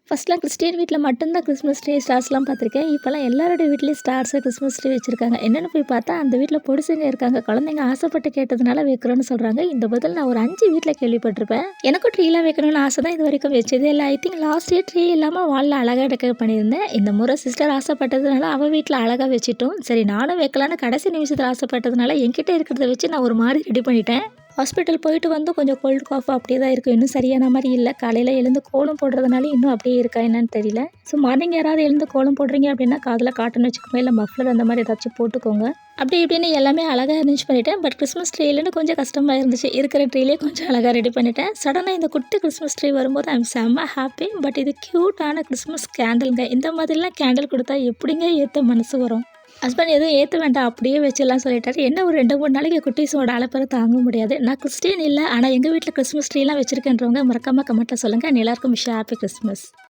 ஃபர்ஸ்ட்லாம் Christian வீட்ல மட்டும் தான் கிறிஸ்மஸ் ட்ரீ, ஸ்டார்ஸ்லாம் பார்த்துருக்கேன். இப்போலாம் எல்லாருடைய வீட்லயும் ஸ்டார்ஸு, கிறிஸ்மஸ் ட்ரீ வச்சிருக்காங்க. என்னன்னு போய் பார்த்தா, அந்த வீட்ல பொடுசுங்க இருக்காங்க. குழந்தைங்க ஆசைப்பட்டு கேட்டதுனால வைக்கிறோன்னு சொல்றாங்க. இந்த பதில் நான் ஒரு 5 வீட்ல கேள்விப்பட்டிருப்பேன். எனக்கும் ட்ரீலாம் வைக்கணும்னு ஆசை தான். இதுவரைக்கும் வச்சதே இல்ல. I think last year tree இல்லாம வால்ல அழகா டெக்கரேட் பண்ணியிருந்தேன். இந்த முறை சிஸ்டர் ஆசைப்பட்டதுனால அவ வீட்ல அழகா வச்சுட்டோம். சரி நானும் வைக்கலான்னு கடைசி நிமிஷத்துல ஆசைப்பட்டதுனால என்கிட்ட இருக்கிறத வச்சு நான் ஒரு மாரி ரெடி பண்ணிட்டேன். ஹாஸ்பிட்டல் போயிட்டு வந்து கொஞ்சம் கோல்டு காஃப் அப்படியே தான் இருக்கும். இன்னும் சரியான மாரி இல்ல. காலையில எழுந்து கோலம் போடுறதுனால இன்னும் அப்படியே இருக்கா என்னன்னு தெரியல. ஸோ மார்னிங் யாராவது எழுந்து கோலம் போடுறீங்க அப்படின்னா, காதுல காட்டன் வச்சுக்கோங்க. இல்ல மஃப்ளர் அந்த மாரி ஏதாச்சும் போட்டுக்கோங்க. அப்படி இப்படின்னு எல்லாமே அழகா அரேஞ்ச் பண்ணிட்டேன். பட் கிறிஸ்மஸ் ட்ரீ இல்லன்னு கொஞ்சம் கஷ்டமா இருந்துச்சு. இருக்கிற ட்ரீலயே கொஞ்சம் அழகா ரெடி பண்ணிட்டேன். சடனா இந்த குட்டி கிறிஸ்மஸ் ட்ரீ வரும்போது ஐ அம் செம்ம ஹாப்பி. பட் இது கியூட்டான கிறிஸ்மஸ் கேண்டில்ங்க. இந்த மாதிரிலாம் கேண்டில் குடுத்தா எப்படிங்க ஏத்த மனசு வரும்? ஹஸ்பண்ட் எதுவும் ஏத்த வேண்டாம் அப்படியே வச்சிடலாம் சொல்லிட்டாரு. என்ன ஒரு 2, 3 நாளைக்கு குட்டீஸோட அலப்பறை தாங்க முடியாது. நான் கிறிஸ்டியன் இல்ல. ஆனா எங்க வீட்ல கிறிஸ்மஸ் ட்ரீலாம் வச்சிருக்கேன்றவங்க மறக்காம கமெண்ட்ல சொல்லுங்க. அண்ட் எல்லாருக்கும் விஷ் ஹாப்பி கிறிஸ்மஸ்.